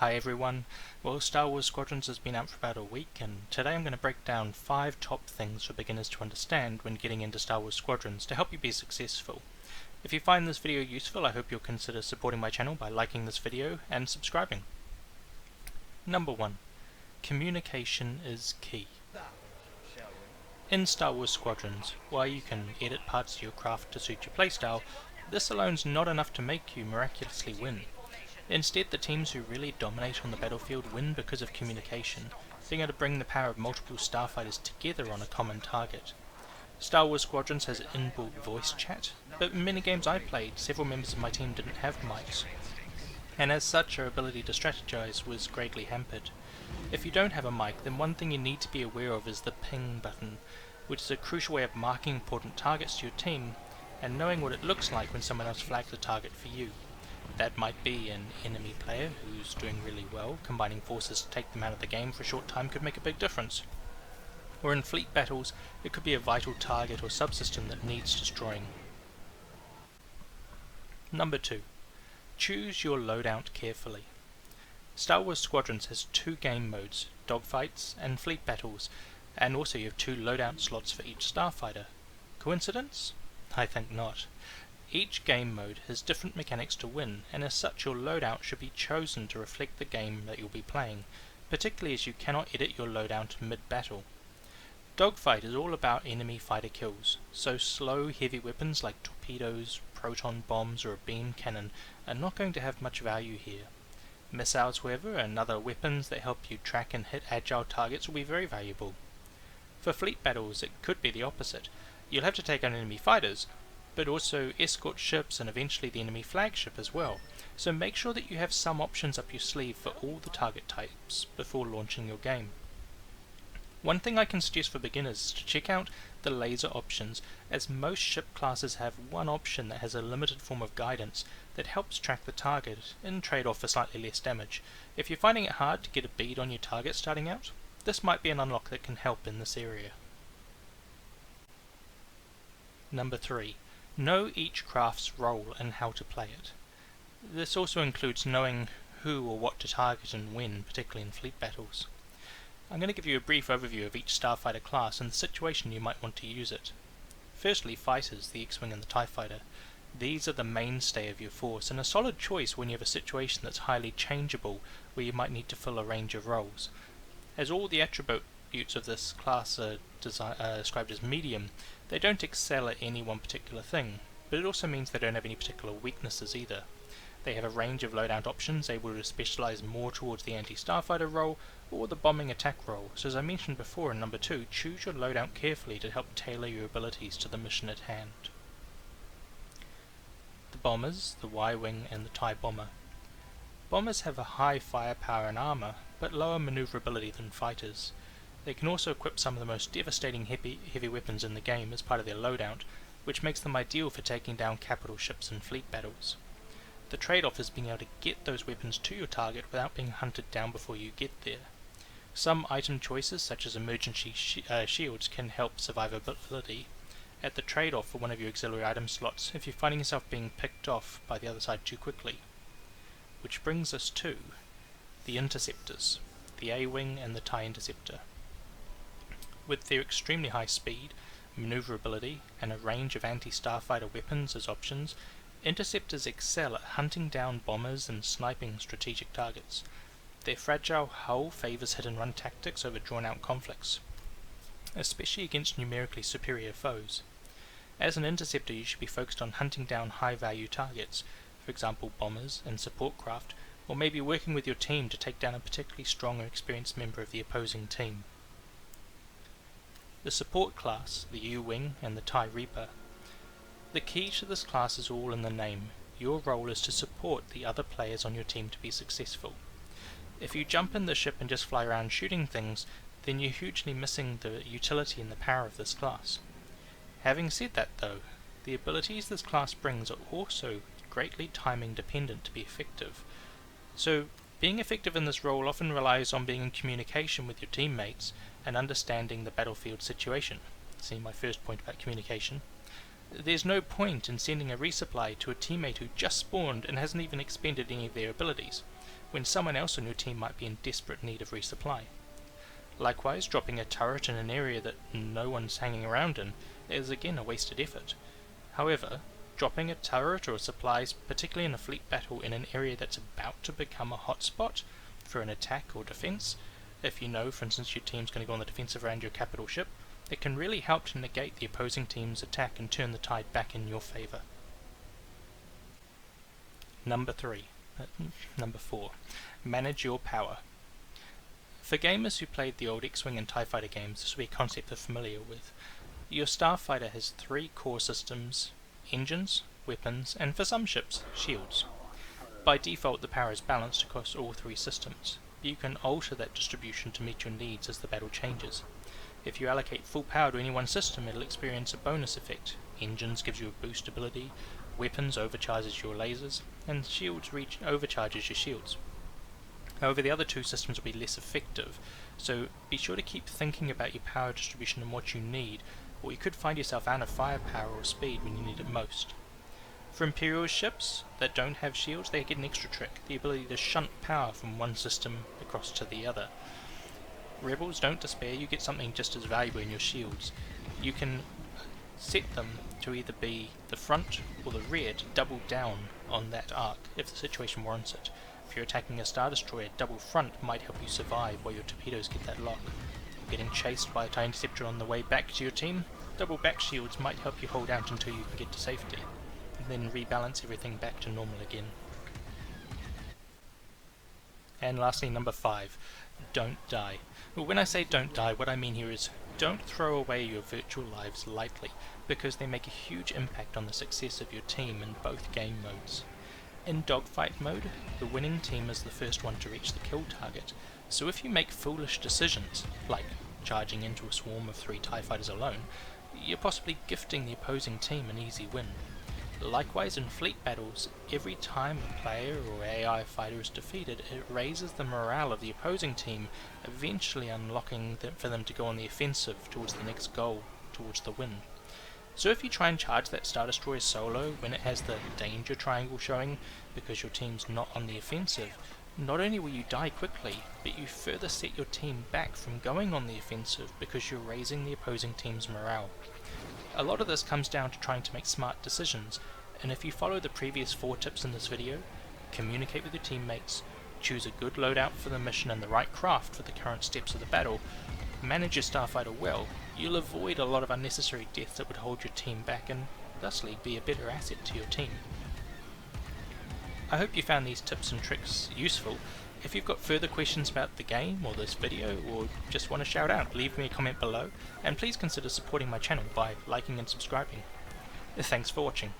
Hi everyone, well Star Wars Squadrons has been out for about a week and today I'm going to break down 5 top things for beginners to understand when getting into Star Wars Squadrons to help you be successful. If you find this video useful, I hope you'll consider supporting my channel by liking this video and subscribing. Number 1. Communication is key. In Star Wars Squadrons, while you can edit parts of your craft to suit your playstyle, this alone's not enough to make you miraculously win. Instead, the teams who really dominate on the battlefield win because of communication, being able to bring the power of multiple starfighters together on a common target. Star Wars Squadrons has inbuilt voice chat, but in many games I played, several members of my team didn't have mics, and as such our ability to strategize was greatly hampered. If you don't have a mic, then one thing you need to be aware of is the ping button, which is a crucial way of marking important targets to your team, and knowing what it looks like when someone else flags a target for you. That might be an enemy player who's doing really well, combining forces to take them out of the game for a short time could make a big difference. Or in fleet battles, it could be a vital target or subsystem that needs destroying. Number 2. Choose your loadout carefully. Star Wars Squadrons has 2 game modes, dogfights and fleet battles, and also you have 2 loadout slots for each starfighter. Coincidence? I think not. Each game mode has different mechanics to win, and as such your loadout should be chosen to reflect the game that you'll be playing, particularly as you cannot edit your loadout mid-battle. Dogfight is all about enemy fighter kills, so slow heavy weapons like torpedoes, proton bombs or a beam cannon are not going to have much value here. Missiles, however, and other weapons that help you track and hit agile targets will be very valuable. For fleet battles it could be the opposite. You'll have to take on enemy fighters, but also escort ships and eventually the enemy flagship as well, so make sure that you have some options up your sleeve for all the target types before launching your game. One thing I can suggest for beginners is to check out the laser options, as most ship classes have one option that has a limited form of guidance that helps track the target in trade-off for slightly less damage. If you're finding it hard to get a bead on your target starting out, this might be an unlock that can help in this area. Number 3. Know each craft's role and how to play it. This also includes knowing who or what to target and when, particularly in fleet battles. I'm going to give you a brief overview of each starfighter class and the situation you might want to use it. Firstly, fighters, the X-Wing and the TIE Fighter. These are the mainstay of your force and a solid choice when you have a situation that's highly changeable where you might need to fill a range of roles. As all the attributes of this class are described as medium, they don't excel at any one particular thing, but it also means they don't have any particular weaknesses either. They have a range of loadout options, able to specialize more towards the anti-starfighter role or the bombing attack role, so as I mentioned before in number 2, choose your loadout carefully to help tailor your abilities to the mission at hand. The bombers, the Y-Wing and the TIE Bomber. Bombers have a high firepower and armor, but lower maneuverability than fighters. They can also equip some of the most devastating heavy weapons in the game as part of their loadout, which makes them ideal for taking down capital ships in fleet battles. The trade-off is being able to get those weapons to your target without being hunted down before you get there. Some item choices, such as emergency shields, can help survivability at the trade-off for one of your auxiliary item slots if you're finding yourself being picked off by the other side too quickly. Which brings us to the Interceptors, the A-Wing and the TIE Interceptor. With their extremely high speed, maneuverability, and a range of anti-starfighter weapons as options, Interceptors excel at hunting down bombers and sniping strategic targets. Their fragile hull favours hit-and-run tactics over drawn-out conflicts, especially against numerically superior foes. As an Interceptor, you should be focused on hunting down high-value targets, for example bombers and support craft, or maybe working with your team to take down a particularly strong or experienced member of the opposing team. The support class, the U-Wing and the TIE Reaper. The key to this class is all in the name. Your role is to support the other players on your team to be successful. If you jump in the ship and just fly around shooting things, then you're hugely missing the utility and the power of this class. Having said that though, the abilities this class brings are also greatly timing dependent to be effective. So being effective in this role often relies on being in communication with your teammates and understanding the battlefield situation. See my first point about communication. There's no point in sending a resupply to a teammate who just spawned and hasn't even expended any of their abilities, when someone else on your team might be in desperate need of resupply. Likewise, dropping a turret in an area that no one's hanging around in is again a wasted effort. However, dropping a turret or supplies, particularly in a fleet battle in an area that's about to become a hotspot for an attack or defense, if you know, for instance, your team's going to go on the defensive around your capital ship, it can really help to negate the opposing team's attack and turn the tide back in your favour. Number 4. Manage your power. For gamers who played the old X-Wing and TIE Fighter games, this will be a concept they're familiar with. Your starfighter has 3 core systems: engines, weapons, and for some ships, shields. By default, the power is balanced across all 3 systems, but you can alter that distribution to meet your needs as the battle changes. If you allocate full power to any one system, it'll experience a bonus effect. Engines gives you a boost ability, weapons overcharges your lasers, and shields overcharges your shields. However, the other 2 systems will be less effective, so be sure to keep thinking about your power distribution and what you need, or you could find yourself out of firepower or speed when you need it most. For Imperial ships that don't have shields, they get an extra trick, the ability to shunt power from one system across to the other. Rebels, don't despair, you get something just as valuable in your shields. You can set them to either be the front or the rear to double down on that arc if the situation warrants it. If you're attacking a Star Destroyer, double front might help you survive while your torpedoes get that lock. If you're getting chased by a TIE Interceptor on the way back to your team, double back shields might help you hold out until you can get to safety, and then rebalance everything back to normal again. And lastly, number 5, don't die. Well, when I say don't die, what I mean here is don't throw away your virtual lives lightly, because they make a huge impact on the success of your team in both game modes. In dogfight mode, the winning team is the first one to reach the kill target, so if you make foolish decisions, like charging into a swarm of 3 TIE fighters alone, you're possibly gifting the opposing team an easy win. Likewise, in fleet battles, every time a player or AI fighter is defeated, it raises the morale of the opposing team, eventually unlocking for them to go on the offensive towards the next goal, towards the win. So if you try and charge that Star Destroyer solo when it has the danger triangle showing because your team's not on the offensive, not only will you die quickly, but you further set your team back from going on the offensive because you're raising the opposing team's morale. A lot of this comes down to trying to make smart decisions, and if you follow the previous 4 tips in this video, communicate with your teammates, choose a good loadout for the mission and the right craft for the current steps of the battle, manage your starfighter well, you'll avoid a lot of unnecessary deaths that would hold your team back and thusly be a better asset to your team. I hope you found these tips and tricks useful. If you've got further questions about the game or this video, or just want to shout out, leave me a comment below, and please consider supporting my channel by liking and subscribing. Thanks for watching.